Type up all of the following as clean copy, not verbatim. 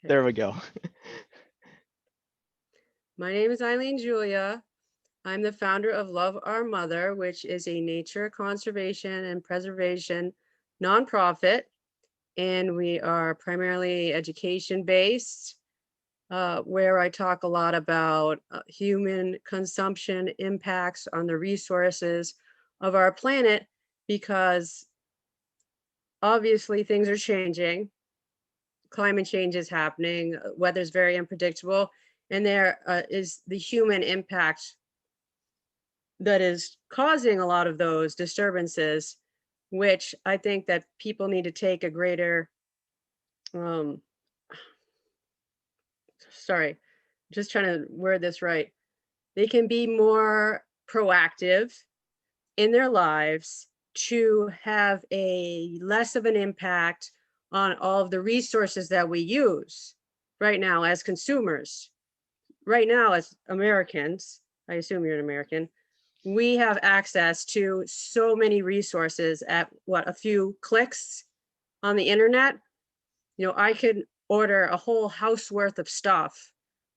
There we go. My name is Eileen Julia. I'm the founder of Love Our Mother, which is a nature conservation and preservation nonprofit. And we are primarily education based, where I talk a lot about human consumption impacts on the resources of our planet, because obviously things are changing. Climate change is happening, weather's very unpredictable, and there is the human impact that is causing a lot of those disturbances, which I think that people need to take a greater, um, sorry, just trying to word this right. They can be more proactive in their lives to have a less of an impact on all of the resources that we use right now as consumers. Right now, as Americans, I assume you're an American, we have access to so many resources at what, a few clicks on the internet. I could order a whole house worth of stuff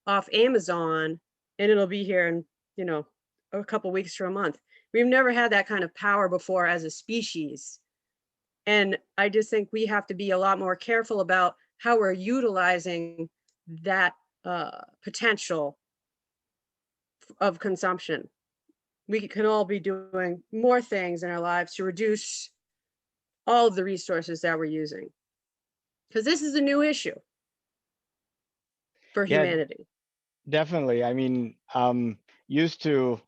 off Amazon and it'll be here in, you know, a couple weeks to a month. We've never had that kind of power before as a species. And I just think we have to be a lot more careful about how we're utilizing that potential of consumption. We can all be doing more things in our lives to reduce all of the resources that we're using, because this is a new issue for Yeah, humanity. definitely. I mean, used to,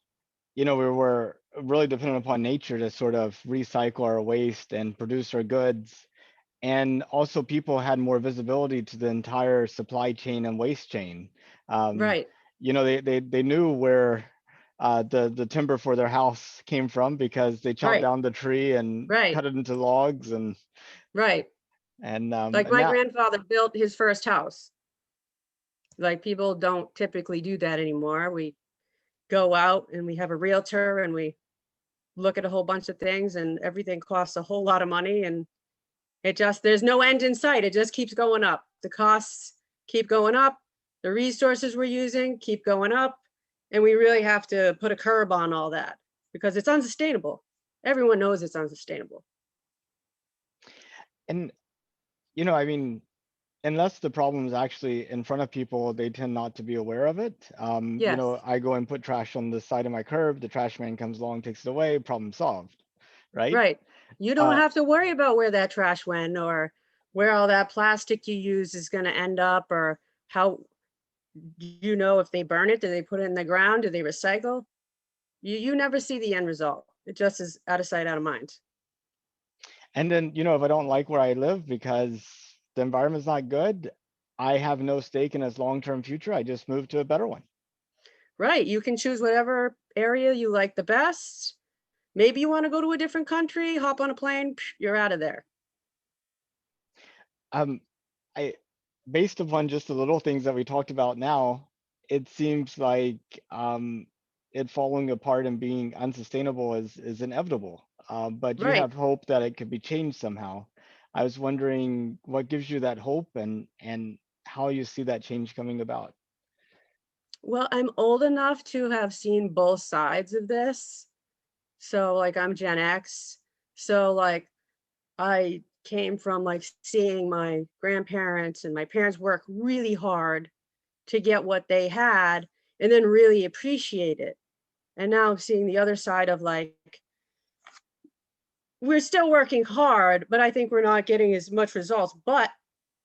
we were really dependent upon nature to sort of recycle our waste and produce our goods. And also people had more visibility to the entire supply chain and waste chain. Um, Right, they knew where the timber for their house came from because they chopped right, down the tree and right, cut it into logs right. and Like my now. grandfather built his first house. Like people don't typically do that anymore. We go out and we have a realtor and we look at a whole bunch of things and everything costs a whole lot of money, and there's no end in sight. It just keeps going up. The costs keep going up. The resources we're using keep going up. And we really have to put a curb on all that because it's unsustainable. Everyone knows it's unsustainable. And I mean, unless the problem is actually in front of people, they tend not to be aware of it. Yes, I go and put trash on the side of my curb, the trash man comes along, takes it away, problem solved, right? right. You don't Uh, have to worry about where that trash went or where all that plastic you use is going to end up, or how, if they burn it, do they put it in the ground? Do they recycle? You never see the end result. It just is out of sight, out of mind. and then, if I don't like where I live because the environment's not good, I have no stake in its long-term future. I just move to a better one. Right. You can choose whatever area you like the best. Maybe you want to go to a different country, hop on a plane, you're out of there. Um, I, Based upon just the little things that we talked about now, it seems like it falling apart and being unsustainable is inevitable. But you Right. have hope that it could be changed somehow. I was wondering what gives you that hope and how you see that change coming about. Well, I'm old enough to have seen both sides of this. So, like, I'm Gen X. So, like, I came from like seeing my grandparents and my parents work really hard to get what they had and then really appreciate it. And now seeing the other side of like, we're still working hard, but I think we're not getting as much results. But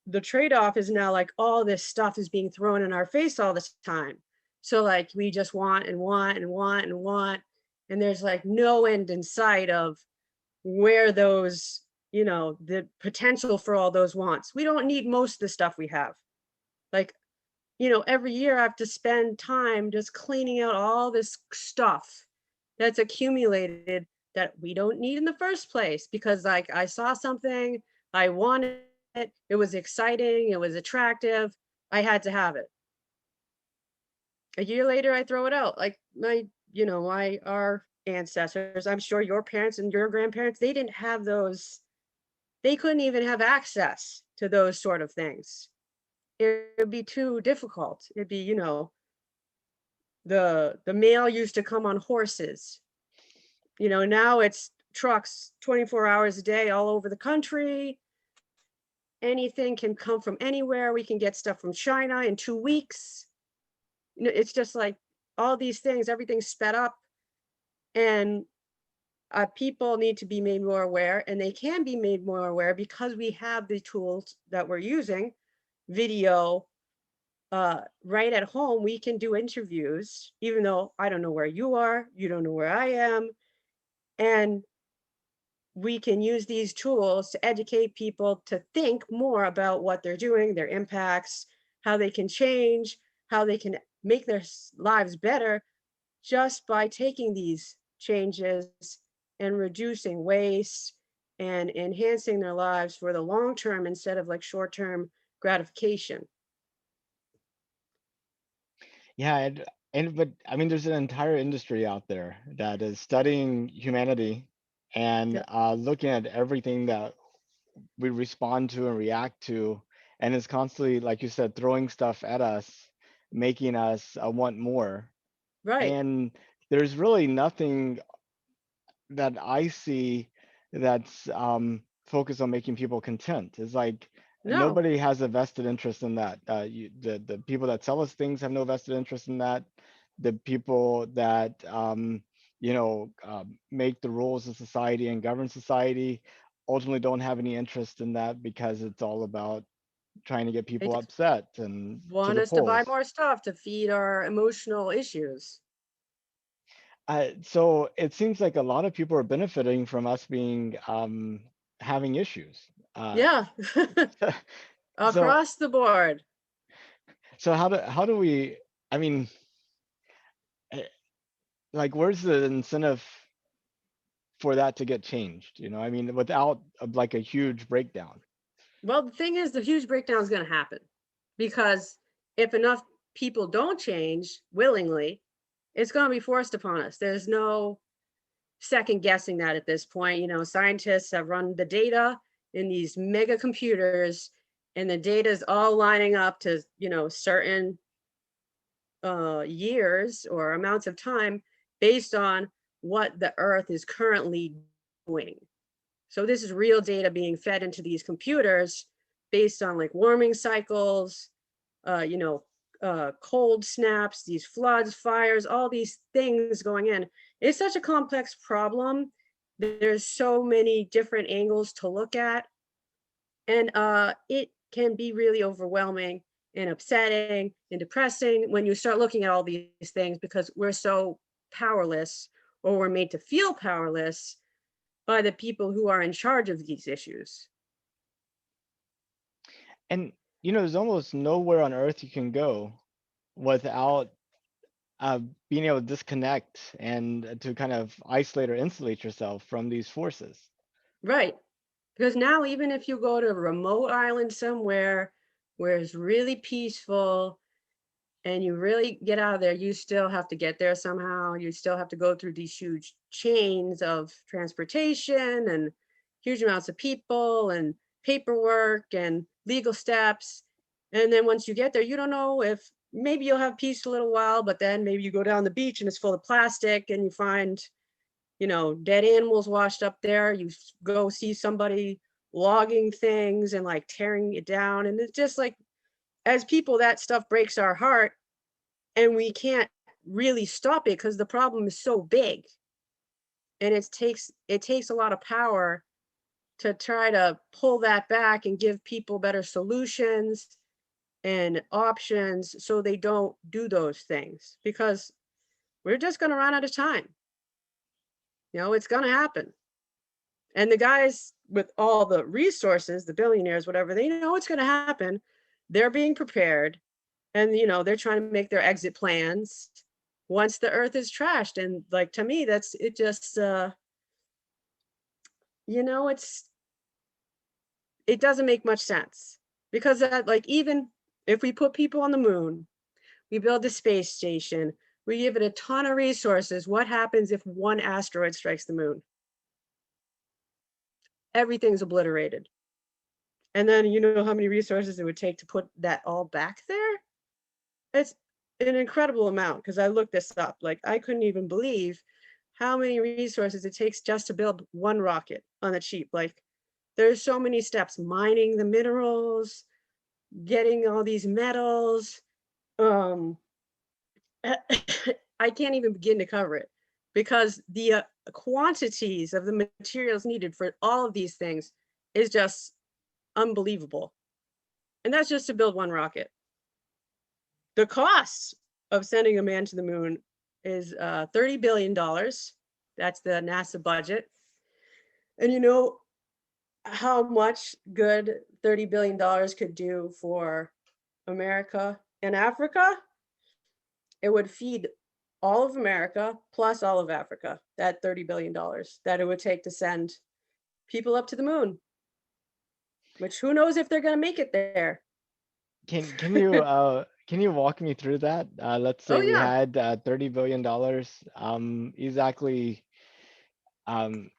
the trade-off is now like all this stuff is being thrown in our face all this time. So like we just want and want and want and want. And there's like no end in sight of where those, the potential for all those wants. We don't need most of the stuff we have. Like, every year I have to spend time just cleaning out all this stuff that's accumulated that we don't need in the first place, because like I saw something, I wanted it, it was exciting, it was attractive, I had to have it. A year later I throw it out. Like our ancestors, I'm sure your parents and your grandparents, they didn't have those, they couldn't even have access to those sort of things. it'd be too difficult. It'd be, the mail used to come on horses. Now it's trucks 24 hours a day all over the country. Anything can come from anywhere. We can get stuff from China in 2 weeks. It's just like all these things, everything's sped up, and people need to be made more aware, and they can be made more aware because we have the tools that we're using, video. Right at home, we can do interviews, even though I don't know where you are, you don't know where I am, and we can use these tools to educate people to think more about what they're doing, their impacts, how they can change, how they can make their lives better just by taking these changes and reducing waste and enhancing their lives for the long term instead of like short term gratification. Yeah, and but I mean, there's an entire industry out there that is studying humanity and Yep. looking at everything that we respond to and react to, and is constantly, like you said, throwing stuff at us, making us want more. Right. And there's really nothing that I see that's focused on making people content. It's like No, nobody has a vested interest in that. The people that sell us things have no vested interest in that. The people that make the rules of society and govern society ultimately don't have any interest in that because it's all about trying to get they people just upset and to want the us to buy polls. more stuff to feed our emotional issues. So it seems like a lot of people are benefiting from us being having issues. Uh, Yeah, so across the board. so how do we? I mean, eh, like, where's the incentive for that to get changed? I mean, without like a huge breakdown. Well, the thing is, the huge breakdown is going to happen because if enough people don't change willingly, it's going to be forced upon us. There's no second guessing that at this point. Scientists have run the data in these mega computers, and the data is all lining up to, certain years or amounts of time based on what the Earth is currently doing. So this is real data being fed into these computers based on like warming cycles, uh, you know, cold snaps, these floods, fires, all these things going in. It's such a complex problem. There's so many different angles to look at, and it can be really overwhelming and upsetting and depressing when you start looking at all these things because we're so powerless, or we're made to feel powerless by the people who are in charge of these issues. And there's almost nowhere on earth you can go without uh, being able to disconnect and to kind of isolate or insulate yourself from these forces. Right. Because now, even if you go to a remote island somewhere where it's really peaceful and you really get out of there, you still have to get there somehow. You still have to go through these huge chains of transportation and huge amounts of people and paperwork and legal steps. And then once you get there, you don't know if maybe you'll have peace a little while, but then maybe you go down the beach and it's full of plastic and you find, dead animals washed up there. You go see somebody logging things and like tearing it down. And it's just like, as people, that stuff breaks our heart, and we can't really stop it because the problem is so big. And it takes a lot of power to try to pull that back and give people better solutions and options so they don't do those things, because we're just going to run out of time. It's going to happen. And the guys with all the resources, the billionaires, whatever, they know it's going to happen. They're being prepared, and they're trying to make their exit plans once the earth is trashed. And like, to me, that's it. Just it doesn't make much sense, because that, like, even if we put people on the moon, we build a space station, we give it a ton of resources, what happens if one asteroid strikes the moon? Everything's obliterated. And then you know how many resources it would take to put that all back there? It's an incredible amount because I looked this up. Like I couldn't even believe how many resources it takes just to build one rocket on the cheap. Like there's so many steps, mining the minerals, getting all these metals. Um, I can't even begin to cover it because the quantities of the materials needed for all of these things is just unbelievable. And that's just to build one rocket. The cost of sending a man to the moon is $30 billion. That's the NASA budget. And you know how much good $30 billion could do for America and Africa? It would feed all of America plus all of Africa, that $30 billion that it would take to send people up to the moon, which who knows if they're going to make it there. Can you walk me through that? Let's Oh, say we yeah. had $30 billion. Exactly, um,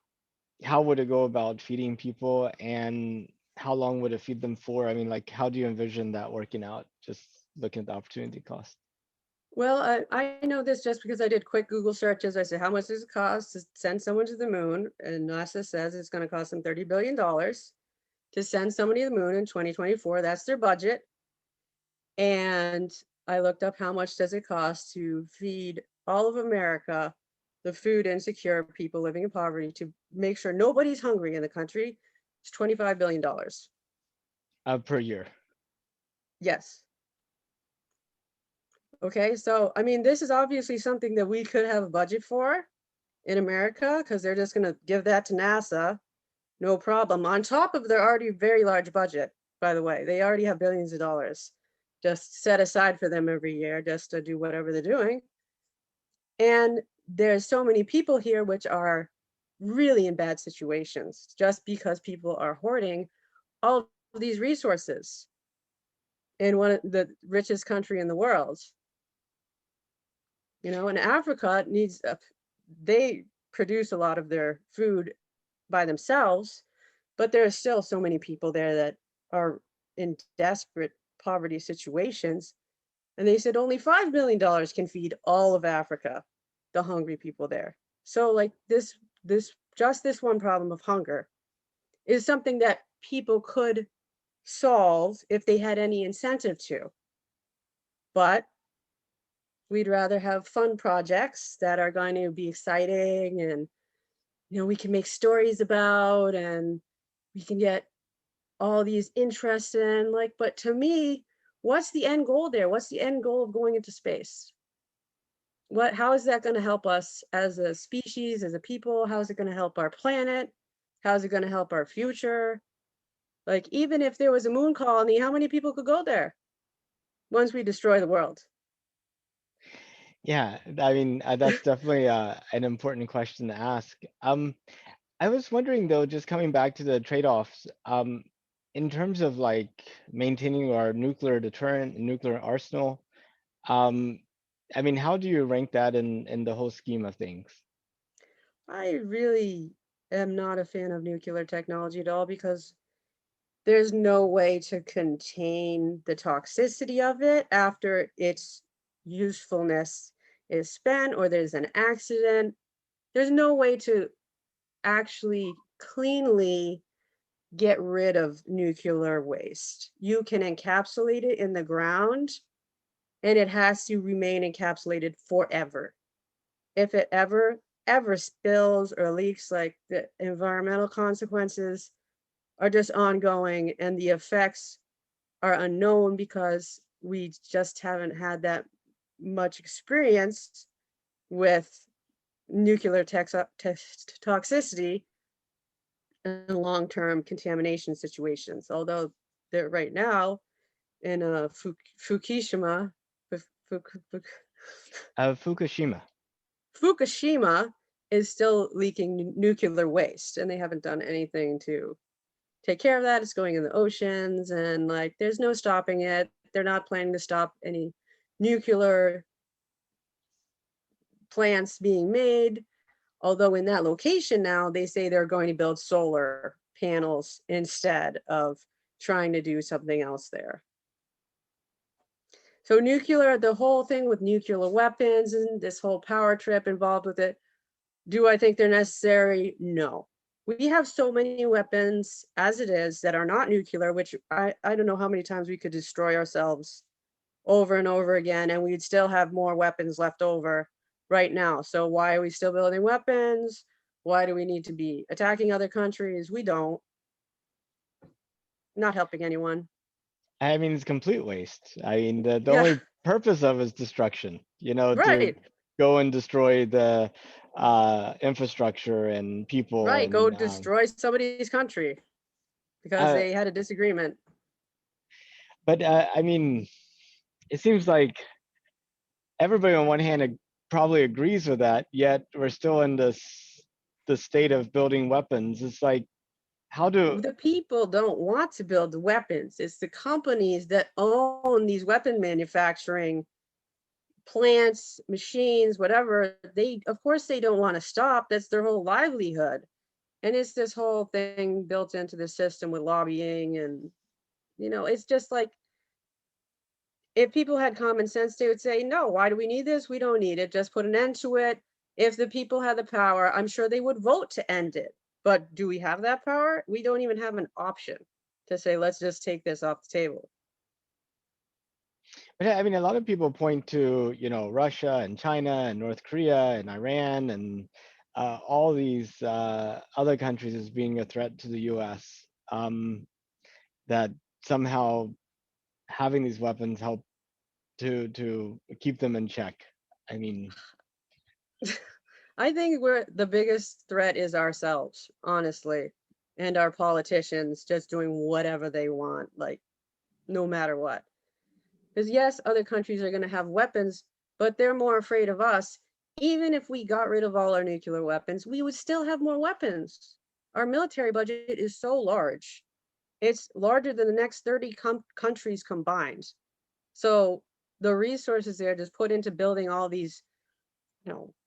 how would it go about feeding people, and how long would it feed them for? I mean, like, how do you envision that working out? Just looking at the opportunity cost. Well, I know this just because I did quick Google searches. I said, how much does it cost to send someone to the moon? And NASA says it's going to cost them $30 billion to send somebody to the moon in 2024. That's their budget. And I looked up how much does it cost to feed all of America, the food insecure people living in poverty, to make sure nobody's hungry in the country. It's $25 billion. Per year. Yes. Okay. So, I mean, this is obviously something that we could have a budget for in America because they're just going to give that to NASA. No problem. On top of their already very large budget, by the way, they already have billions of dollars just set aside for them every year just to do whatever they're doing. And there's so many people here which are really in bad situations just because people are hoarding all of these resources in one of the richest country in the world. You know, and Africa needs they produce a lot of their food by themselves, but there are still so many people there that are in desperate poverty situations. And they said only $5 million can feed all of Africa, the hungry people there. So like this just this one problem of hunger is something that people could solve if they had any incentive to. But we'd rather have fun projects that are going to be exciting and we can make stories about and we can get all these interests in like, but to me, what's the end goal there? What's the end goal of going into space? How is that going to help us as a species, as a people? How is it going to help our planet? How is it going to help our future? Like, even if there was a moon colony, how many people could go there once we destroy the world? Yeah, I mean, that's definitely an important question to ask. I was wondering though, just coming back to the trade-offs, in terms of like maintaining our nuclear deterrent and nuclear arsenal, um, I mean, how do you rank that in the whole scheme of things? I really am not a fan of nuclear technology at all because there's no way to contain the toxicity of it after its usefulness is spent or there's an accident. There's no way to actually cleanly get rid of nuclear waste. You can encapsulate it in the ground and it has to remain encapsulated forever. If it ever spills or leaks, like the environmental consequences are just ongoing and the effects are unknown because we just haven't had that much experience with nuclear toxicity and long-term contamination situations. Although they're right now in Fukushima, Fukushima. Fukushima is still leaking nuclear waste, and they haven't done anything to take care of that. It's going in the oceans, and like there's no stopping it. They're not planning to stop any nuclear plants being made. Although in that location now, they say they're going to build solar panels instead of trying to do something else there. So nuclear, the whole thing with nuclear weapons and this whole power trip involved with it, do I think they're necessary? No. We have so many weapons as it is that are not nuclear, which I don't know how many times we could destroy ourselves over and over again, and we'd still have more weapons left over right now. So why are we still building weapons? Why do we need to be attacking other countries? We don't. Not helping anyone. I mean, it's complete waste. I mean, the Yeah, only purpose of is destruction, to right, go and destroy the infrastructure and people right. Go and destroy somebody's country because uh, they had a disagreement. but I mean, it seems like everybody on one hand probably agrees with that, yet we're still in the state of building weapons. It's like, how do The people don't want to build the weapons. It's the companies that own these weapon manufacturing plants, machines, whatever. They, of course, they don't want to stop. That's their whole livelihood. And it's this whole thing built into the system with lobbying. And, it's just like if people had common sense, they would say, no, why do we need this? We don't need it. Just put an end to it. If the people had the power, I'm sure they would vote to end it. But do we have that power? We don't even have an option to say, let's just take this off the table. but I mean, a lot of people point to, Russia and China and North Korea and Iran and all these other countries as being a threat to the US, that somehow having these weapons help to keep them in check. I mean, I think we're the biggest threat is ourselves, honestly, and our politicians just doing whatever they want, like no matter what. Because yes, other countries are going to have weapons, but they're more afraid of us. Even if we got rid of all our nuclear weapons, we would still have more weapons. Our military budget is so large. It's larger than the next 30 countries combined. So the resources there just put into building all these,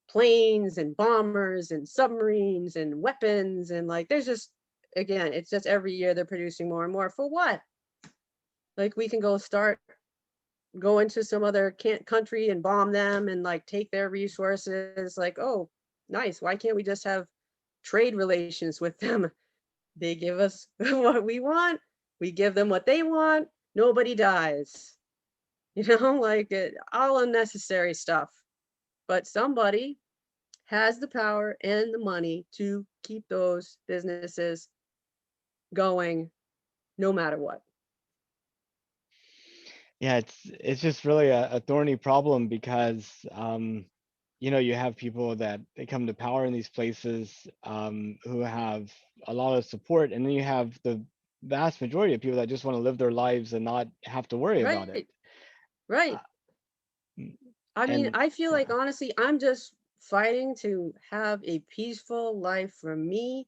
planes and bombers and submarines and weapons. And like, there's just, again, it's just every year they're producing more and more. For what? Like, we can go into some other country and bomb them and like take their resources. Like, oh, nice. Why can't we just have trade relations with them? They give us what we want. We give them what they want. Nobody dies. Like all unnecessary stuff. But somebody has the power and the money to keep those businesses going no matter what. yeah, it's just really a thorny problem because you have people that they come to power in these places, who have a lot of support, and then you have the vast majority of people that just want to live their lives and not have to worry about it. Right. Right. Uh, mm, I mean, and I feel like yeah, honestly, I'm just fighting to have a peaceful life for me,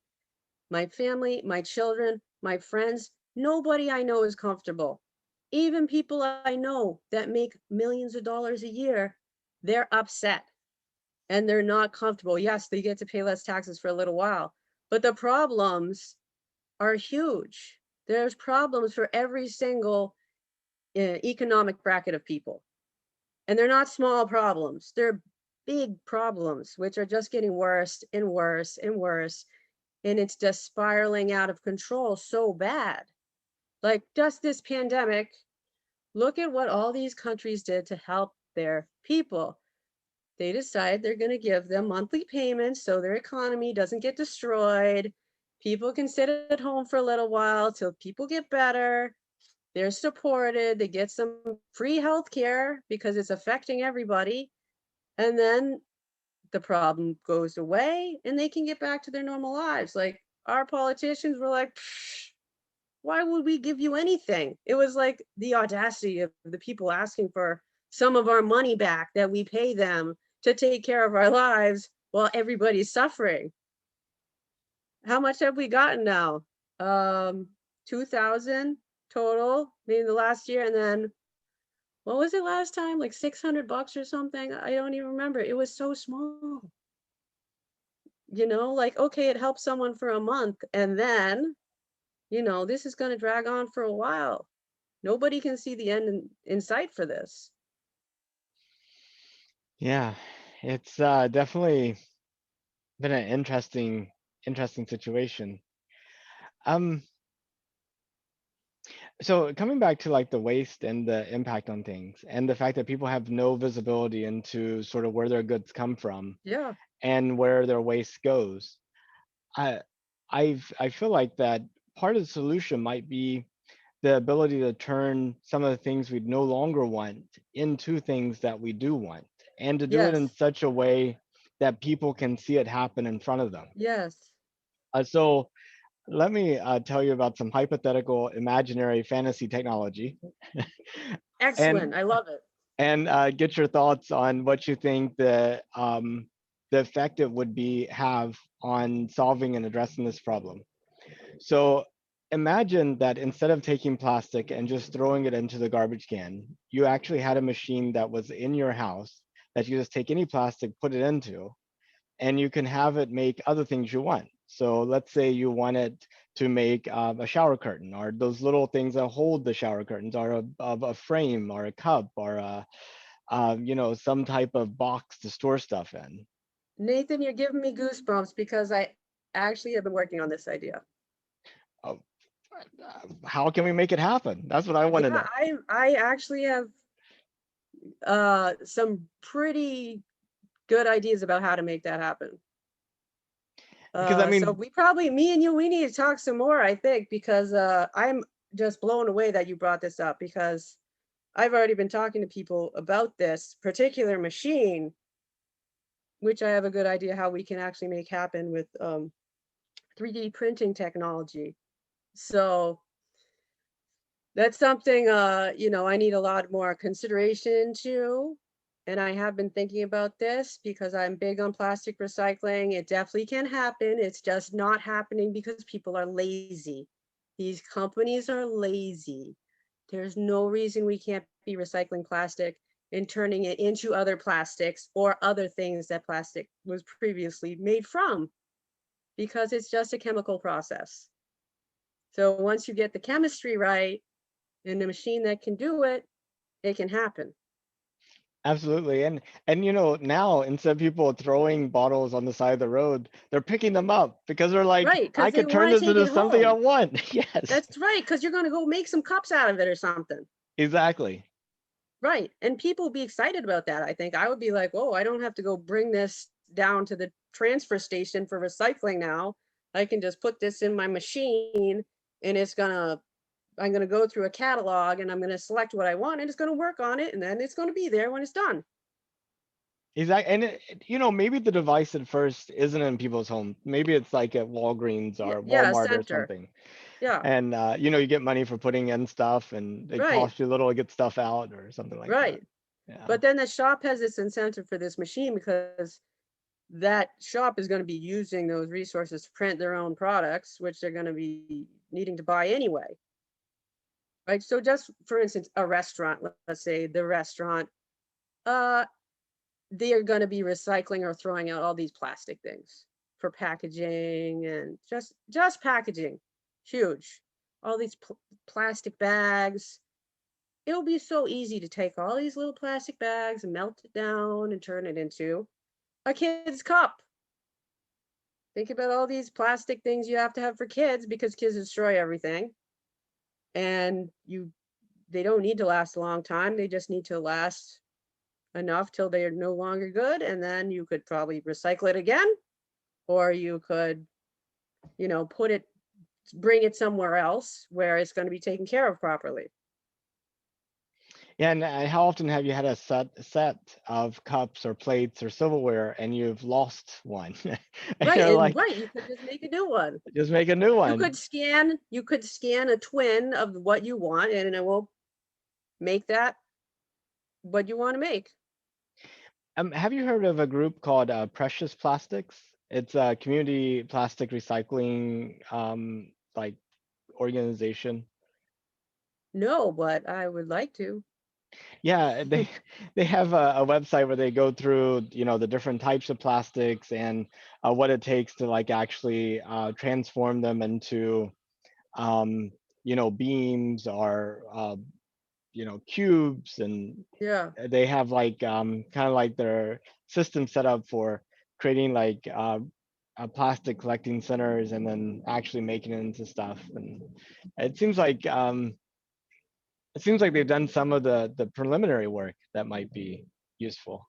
my family, my children, my friends. Nobody I know is comfortable. Even people I know that make millions of dollars a year, they're upset and they're not comfortable. Yes, they get to pay less taxes for a little while, but the problems are huge. There's problems for every single economic bracket of people. And they're not small problems, they're big problems, which are just getting worse and worse and worse. And it's just spiraling out of control so bad. Like just this pandemic, look at what all these countries did to help their people. They decide they're going to give them monthly payments so their economy doesn't get destroyed. People can sit at home for a little while till people get better. They're supported. They get some free health care because it's affecting everybody. And then the problem goes away and they can get back to their normal lives. Like our politicians were like, why would we give you anything? It was like the audacity of the people asking for some of our money back that we pay them to take care of our lives while everybody's suffering. How much have we gotten now? 2,000 total, maybe the last year. And then what was it last time? Like $600 or something? I don't even remember. It was so small. Like, okay, it helps someone for a month. And then, This is going to drag on for a while. Nobody can see the end in sight for this. Yeah, it's definitely been an interesting situation. Um, so coming back to like the waste and the impact on things, and the fact that people have no visibility into sort of where their goods come from Yeah. and where their waste goes. I I feel like that part of the solution might be the ability to turn some of the things we no longer want into things that we do want, and to do it in Yes. such a way that people can see it happen in front of them. Yes. So let me tell you about some hypothetical imaginary fantasy technology, and Excellent. I love it. get your thoughts on what you think the effect it would be have on solving and addressing this problem. So imagine that instead of taking plastic and just throwing it into the garbage can, you actually had a machine that was in your house that you just take any plastic, put it into, and you can have it make other things you want. So let's say you want it to make a shower curtain, or those little things that hold the shower curtains, or a frame, or a cup, or some type of box to store stuff in. Nathan, you're giving me goosebumps because I actually have been working on this idea. Uh, how can we make it happen? That's what I want to Yeah, know. I actually have some pretty good ideas about how to make that happen. Because I So mean, we probably, me and you, we need to talk some more, I think, because I'm just blown away that you brought this up because I've already been talking to people about this particular machine, which I have a good idea how we can actually make happen with 3D printing technology. So that's something I need a lot more consideration to. And I have been thinking about this because I'm big on plastic recycling. It definitely can happen. It's just not happening because people are lazy. These companies are lazy. There's no reason we can't be recycling plastic and turning it into other plastics or other things that plastic was previously made from because it's just a chemical process. So once you get the chemistry right and a machine that can do it, it can happen. absolutely. And now instead of people throwing bottles on the side of the road, they're picking them up because they're like, Right, I because they could turn want to this take into it something I home. want. Yes, That's right, because you're going to go make some cups out of it or something. exactly. Right. And people be excited about that. I think I would be like, oh, I don't have to go bring this down to the transfer station for recycling now. I can just put this in my machine and I'm going to go through a catalog and I'm going to select what I want and it's going to work on it and then it's going to be there when it's done. Exactly. And maybe the device at first isn't in people's home. Maybe it's like at Walgreens Yeah, or yeah, Walmart or center. something. Yeah, And you get money for putting in stuff, and it right, costs you a little to get stuff out or something like that. right. Yeah. But then the shop has this incentive for this machine because that shop is going to be using those resources to print their own products, which they're going to be needing to buy anyway. Right. So just for instance, a restaurant, let's say the restaurant, uh, they are going to be recycling or throwing out all these plastic things for packaging and just packaging. Huge. All these plastic bags. It'll be so easy to take all these little plastic bags and melt it down and turn it into a kid's cup. Think about all these plastic things you have to have for kids because kids destroy everything. And they don't need to last a long time. They just need to last enough till they are no longer good. And then you could probably recycle it again, or you could, put it, bring it somewhere else where it's going to be taken care of properly. Yeah, and how often have you had a set of cups or plates or silverware and you've lost one? And Right. you're And like, right, you could just make a new one. just make a new one. You could scan a twin of what you want and it will make that what you want to make. Have you heard of a group called Precious Plastics? It's a community plastic recycling like organization. No, but I would like to. Yeah, they have a website where they go through, the different types of plastics and what it takes to like actually transform them into um, beams are, cubes, and Yeah. they have like kind of like their system set up for creating like plastic collecting centers and then actually making it into stuff. And it seems like they've done some of the preliminary work that might be useful.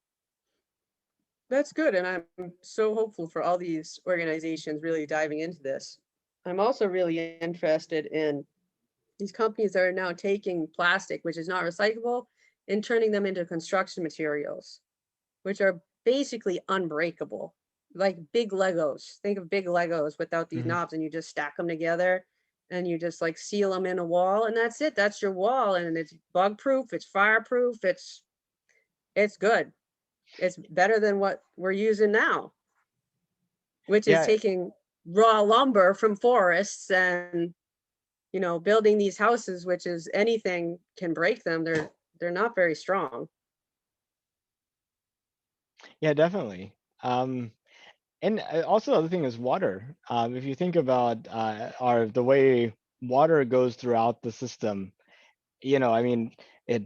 That's good, and I'm so hopeful for all these organizations really diving into this. I'm also really interested in these companies that are now taking plastic, which is not recyclable, and turning them into construction materials, which are basically unbreakable, like big Legos. Think of big Legos without these Mhm. knobs, and you just stack them together, and you just like seal them in a wall, and that's it. That's your wall, and it's bug proof, it's fireproof, it's good. It's better than what we're using now, which is Yeah, taking raw lumber from forests and building these houses, which is anything can break them. They're not very strong. yeah, definitely. And also the other thing is water. If you think about the way water goes throughout the system, I mean, it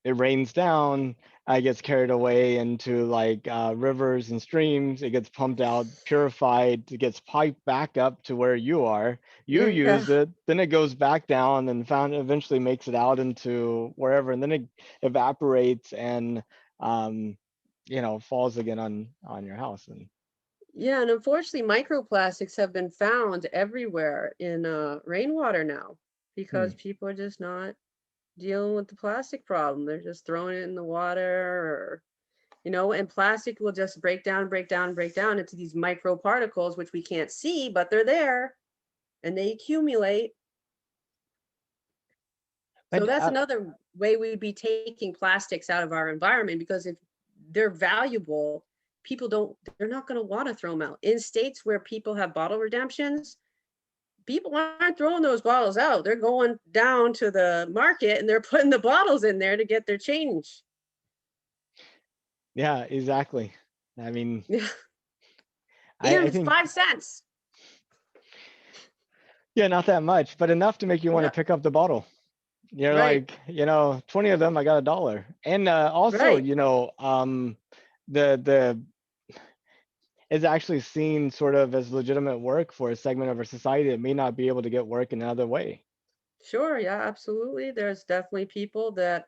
it rains down, gets carried away into like rivers and streams. It gets pumped out, purified, it gets piped back up to where you are. You Yeah. use it, then it goes back down and found eventually makes it out into wherever, and then it evaporates and falls again on your house. And Yeah, and unfortunately microplastics have been found everywhere in rainwater now hmm. because people are just not dealing with the plastic problem. They're just throwing it in the water or and plastic will just break down into these microparticles which we can't see, but they're there and they accumulate. So But that's another way we'd be taking plastics out of our environment because if they're valuable, they're not going to want to throw them out. In states where people have bottle redemptions, people aren't throwing those bottles out. They're going down to the market and they're putting the bottles in there to get their change. yeah, exactly. I mean, Yeah. I Even if it's think, 5 cents. yeah, not that much, but enough to make you want to Yeah. pick up the bottle. You're Right. like, 20 of them, I got $1. And also, Right. the is actually seen sort of as legitimate work for a segment of our society that may not be able to get work in another way. Sure. Yeah, absolutely. There's definitely people that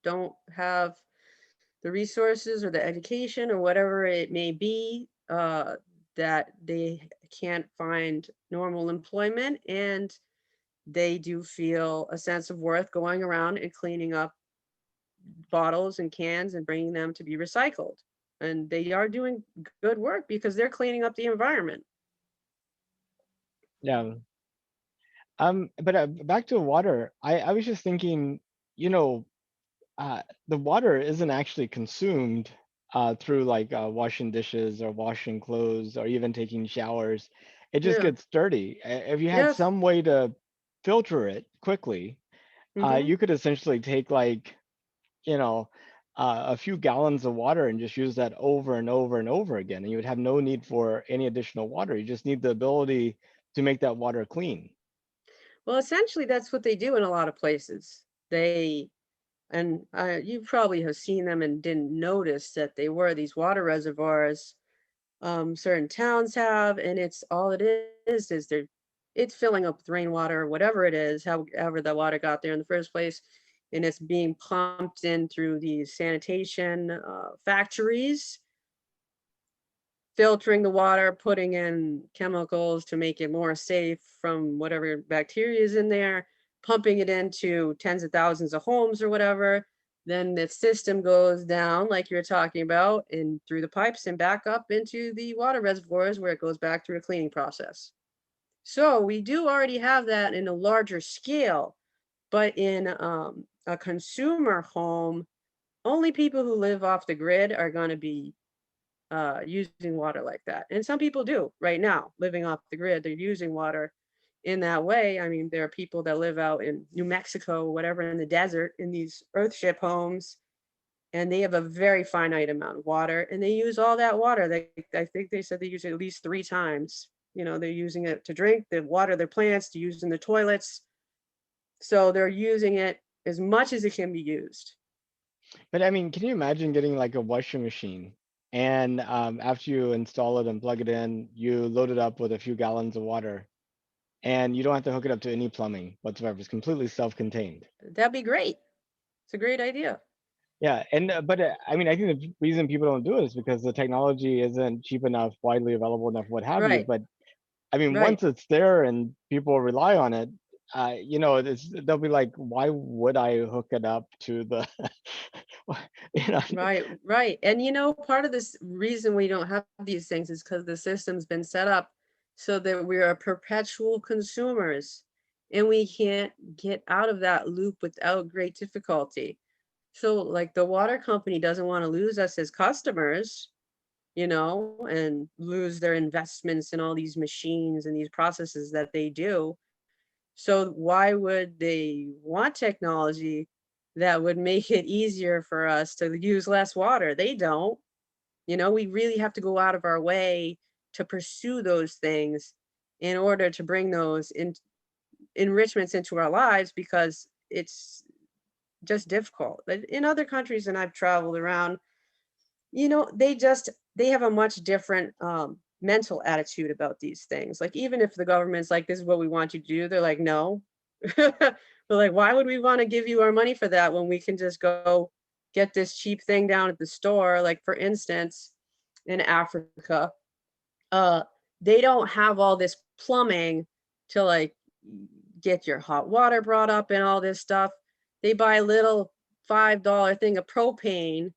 don't have the resources or the education or whatever it may be, that they can't find normal employment and they do feel a sense of worth going around and cleaning up bottles and cans and bringing them to be recycled. And they are doing good work because they're cleaning up the environment. Yeah. But back to water, I was just thinking, you know, the water isn't actually consumed through like washing dishes or washing clothes or even taking showers. It just Yeah. gets dirty. If you had Yes. some way to filter it quickly, Mm-hmm. you could essentially take like, you know, a few gallons of water and just use that over and over and over again, and you would have no need for any additional water. You just need the ability to make that water clean. Well, essentially, that's what they do in a lot of places. And you probably have seen them and didn't notice that they were these water reservoirs. Certain towns have, and it's all it is it's filling up with rainwater, whatever it is, however the water got there in the first place, and it's being pumped in through these sanitation factories, filtering the water, putting in chemicals to make it more safe from whatever bacteria is in there, pumping it into tens of thousands of homes or whatever. Then the system goes down, like you're talking about, and through the pipes and back up into the water reservoirs where it goes back through a cleaning process. So we do already have that in a larger scale, but in a consumer home, only people who live off the grid are going to be using water like that. And some people do right now, living off the grid. They're using water in that way. I mean, there are people that live out in New Mexico, whatever, in the desert, in these earthship homes, and they have a very finite amount of water, and they use all that water. I think they said they use it at least 3 times. They're using it to drink, to water their plants, to use in the toilets. So they're using it as much as it can be used. But I mean, can you imagine getting like a washing machine and after you install it and plug it in, you load it up with a few gallons of water and you don't have to hook it up to any plumbing whatsoever. It's completely self-contained. That'd be great. It's a great idea. Yeah, and but I mean, I think the reason people don't do it is because the technology isn't cheap enough, widely available enough, what have you. Right, But I mean, right, once it's there and people rely on it, they'll be like, why would I hook it up to the, you know? right, right. And part of this reason we don't have these things is because the system's been set up so that we are perpetual consumers and we can't get out of that loop without great difficulty. So, like, the water company doesn't want to lose us as customers, and lose their investments in all these machines and these processes that they do. So why would they want technology that would make it easier for us to use less water? They don't. We really have to go out of our way to pursue those things in order to bring those enrichments into our lives because it's just difficult. But in other countries, and I've traveled around, they have a much different mental attitude about these things. Like, even if the government's like, this is what we want you to do, they're like, no. They're like, why would we want to give you our money for that when we can just go get this cheap thing down at the store? Like, for instance, in Africa, uh they don't have all this plumbing to, like, get your hot water brought up and all this stuff. They buy a little $5 thing of propane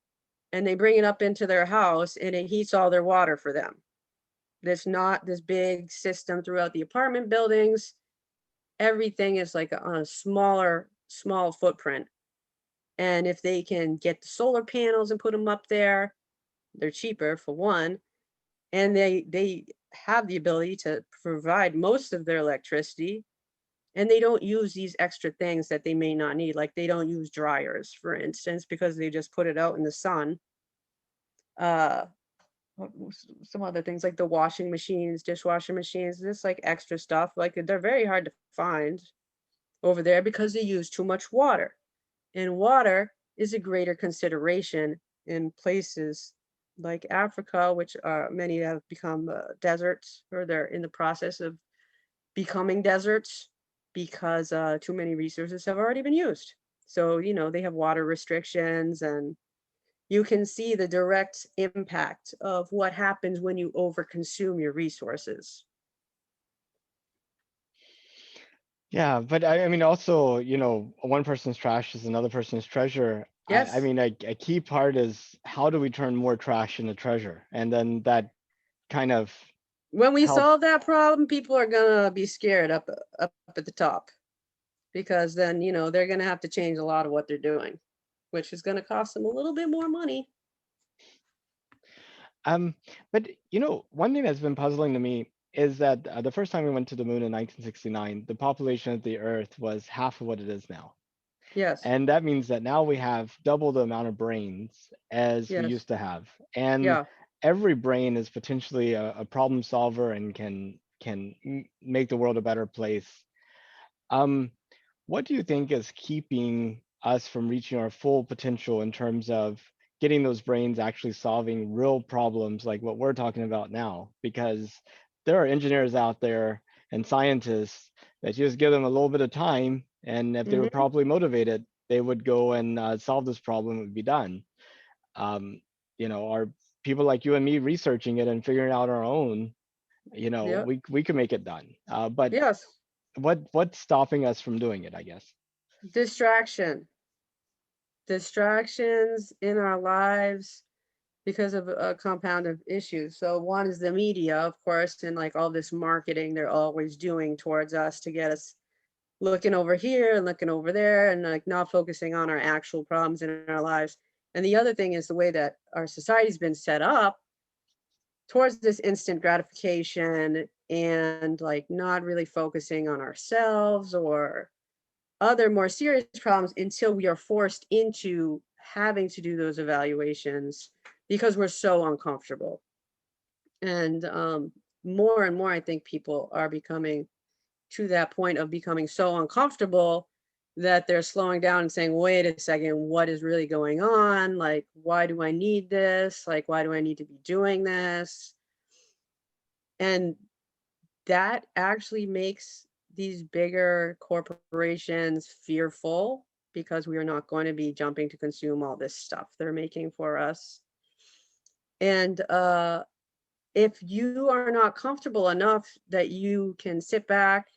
and they bring it up into their house and it heats all their water for them. There's not this big system throughout the apartment buildings. Everything is like on a small footprint. And if they can get the solar panels and put them up there, they're cheaper for one, and they have the ability to provide most of their electricity, and they don't use these extra things that they may not need. Like, they don't use dryers, for instance, because they just put it out in the sun. Uh some other things like the washing machines, dishwasher machines, just like extra stuff. Like, they're very hard to find over there because they use too much water. And water is a greater consideration in places like Africa, which many have become deserts, or they're in the process of becoming deserts because too many resources have already been used. So, they have water restrictions, and you can see the direct impact of what happens when you overconsume your resources. Yeah, but I mean, also, one person's trash is another person's treasure. I Yes. mean, a key part is how do we turn more trash into treasure? And then that kind of When we help. solve that problem, people are gonna be scared up at the top, because then, they're gonna have to change a lot of what they're doing, which is gonna cost them a little bit more money. Um, but one thing that's been puzzling to me is that the first time we went to the moon in 1969, the population of the Earth was half of what it is now. Yes. And that means that now we have double the amount of brains as we Yes. used to have. And Yeah. every brain is potentially a problem solver and can make the world a better place. Um, what do you think is keeping us from reaching our full potential in terms of getting those brains actually solving real problems like what we're talking about now? Because there are engineers out there and scientists that just give them a little bit of time, and if they were Mhm. properly motivated, they would go and solve this problem. It would be done. Um, are people like you and me researching it and figuring it out our own? Yep. We could make it done. But Yes. what's stopping us from doing it, I guess? Distraction. Distractions in our lives because of a compound of issues. So one is the media, of course, and like all this marketing they're always doing towards us to get us looking over here and looking over there and like not focusing on our actual problems in our lives. And the other thing is the way that our society's been set up towards this instant gratification, and like not really focusing on ourselves or other more serious problems until we are forced into having to do those evaluations because we're so uncomfortable. And more and more, I think people are becoming to that point of becoming so uncomfortable that they're slowing down and saying, wait a second, what is really going on? Like, why do I need this? Like, why do I need to be doing this? And that actually makes these bigger corporations fearful because we are not going to be jumping to consume all this stuff they're making for us. And if you are not comfortable enough that you can sit back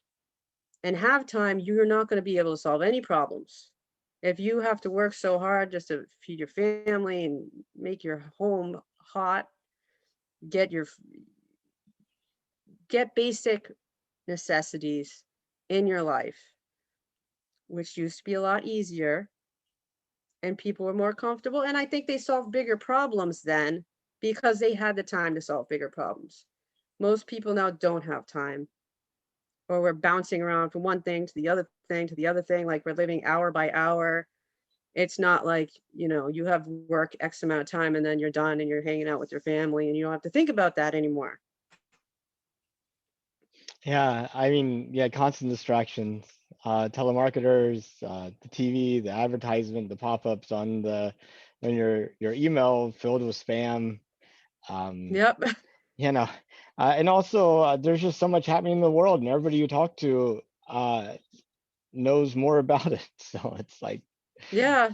and have time, you're not going to be able to solve any problems. If you have to work so hard just to feed your family and make your home hot, get your get basic necessities in your life, which used to be a lot easier and people were more comfortable. And I think they solved bigger problems then because they had the time to solve bigger problems. Most people now don't have time, or we're bouncing around from one thing to the other thing to the other thing, like we're living hour by hour. It's not like, you have work X amount of time and then you're done and you're hanging out with your family and you don't have to think about that anymore. Yeah, I mean, yeah, constant distractions. Telemarketers, the TV, the advertisement, the pop-ups on the when your email filled with spam. Um, Yep. you know, and also there's just so much happening in the world, and everybody you talk to knows more about it. So it's like, Yeah.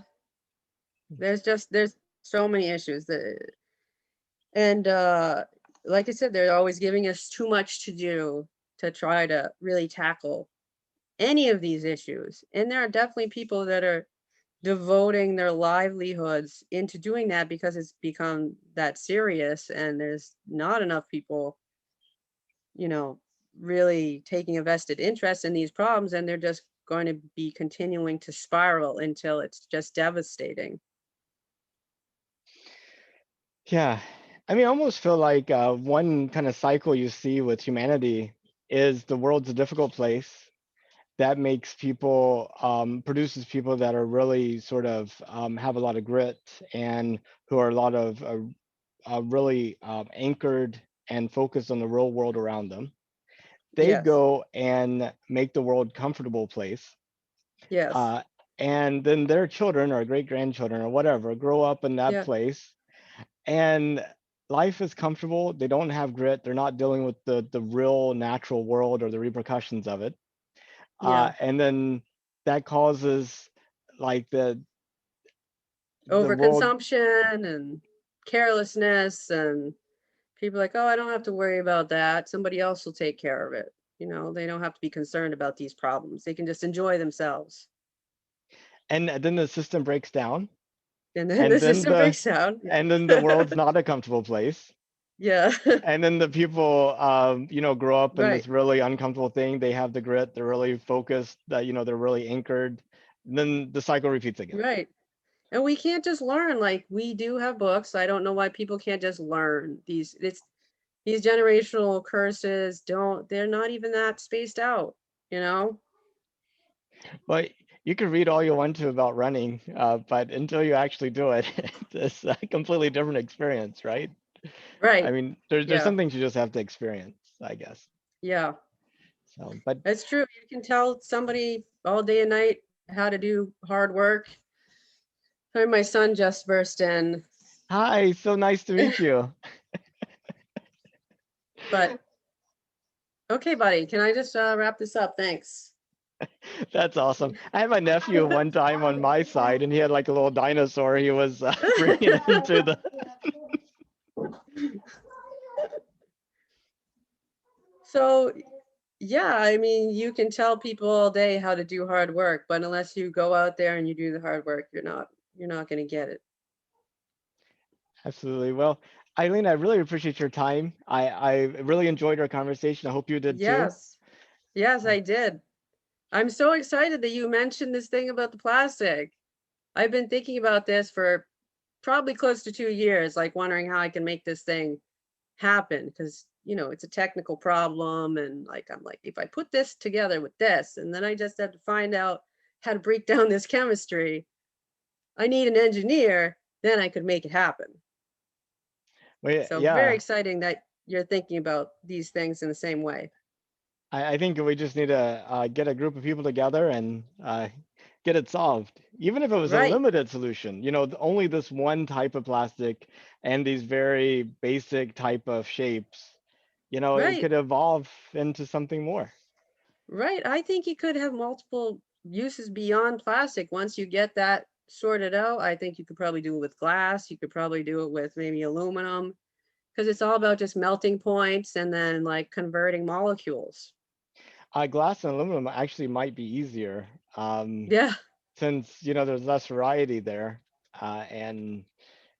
There's so many issues that, and like I said, they're always giving us too much to do to try to really tackle any of these issues. And there are definitely people that are devoting their livelihoods into doing that because it's become that serious and there's not enough people, you know, really taking a vested interest in these problems, and they're just going to be continuing to spiral until it's just devastating. yeah, I mean, I almost feel like one kind of cycle you see with humanity is the world's a difficult place. That makes people produces people that are really sort of have a lot of grit and who are a lot of really anchored and focused on the real world around them. They Yes. go and make the world comfortable place, Yes. uh, and then their children or great grandchildren or whatever grow up in that Yeah. place, and life is comfortable. They don't have grit. They're not dealing with the real natural world or the repercussions of it, Yeah. and then that causes like the world. Overconsumption and carelessness, and people like, oh, I don't have to worry about that. Somebody else will take care of it. They don't have to be concerned about these problems. They can just enjoy themselves. And then the system breaks down, And then and the then system the breaks down. and then the Yeah. world's not a comfortable place, Yeah. and then the people grow up in Right. this really uncomfortable thing. They have the grit, they're really focused, that they're really anchored, and then the cycle repeats again. Right. And we can't just learn, like, we do have books. I don't know why people can't just learn these generational curses. Don't They're not even that spaced out, you know? But you can read all you want to about running, but until you actually do it, it's a completely different experience, right? I Right. mean, there's Yeah. some things you just have to experience, I guess. Yeah. So, but That's true. You can tell somebody all day and night how to do hard work. Sorry, my son just burst in. hi, so nice to meet you. But okay, buddy, can I just wrap this up? Thanks. That's awesome. I had my nephew one time on my side, and he had like a little dinosaur. He was bringing it into the. So, yeah, I mean, you can tell people all day how to do hard work, but unless you go out there and you do the hard work, you're not going to get it. Absolutely. Well, Eileen, I really appreciate your time. I really enjoyed our conversation. I hope you did too. Yes. Yes, Uh, I did. I'm so excited that you mentioned this thing about the plastic. I've been thinking about this for probably close to 2 years, like wondering how I can make this thing happen because, it's a technical problem, and like I'm like, if I put this together with this and then I just have to find out how to break down this chemistry, I need an engineer, then I could make it happen. well, So very yeah, exciting that you're thinking about these things in the same way. I think we just need to get a group of people together and get it solved. Even if it was a Right, limited solution, only this one type of plastic and these very basic type of shapes, it right, could evolve into something more. right. I think you could have multiple uses beyond plastic. Once you get that sorted out, I think you could probably do it with glass. You could probably do it with maybe aluminum, because it's all about just melting points and then like converting molecules. Glass and aluminum actually might be easier, Yeah, since there's less variety there, and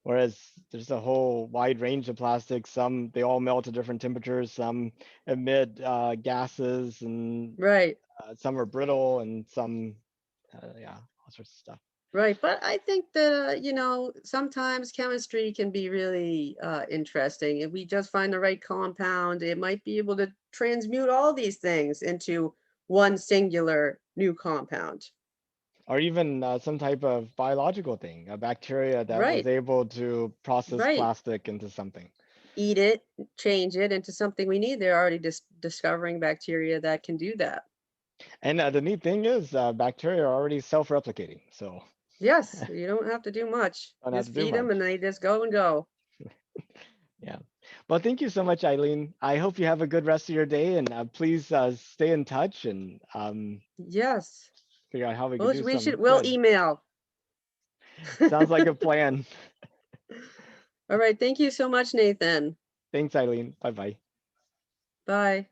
whereas there's a whole wide range of plastics. Some they all melt at different temperatures. Some emit gases, and right. some are brittle, and some, yeah, all sorts of stuff. Right, but I think that, sometimes chemistry can be really interesting. If we just find the right compound, it might be able to transmute all these things into one singular new compound. Or even some type of biological thing, a bacteria that was Right, able to process right. plastic into something. Eat it, change it into something we need. They're already discovering bacteria that can do that. And the neat thing is, bacteria are already self-replicating, so Yes, you don't have to do much. don't have Just to do feed them and much. they just go and go. Yeah. Well, thank you so much, Eileen. I hope you have a good rest of your day, and please stay in touch and Yes. figure out how we could Well, do some we'll good. email. Sounds like a plan. All right. Thank you so much, Nathan. Thanks, Eileen. Bye bye. Bye.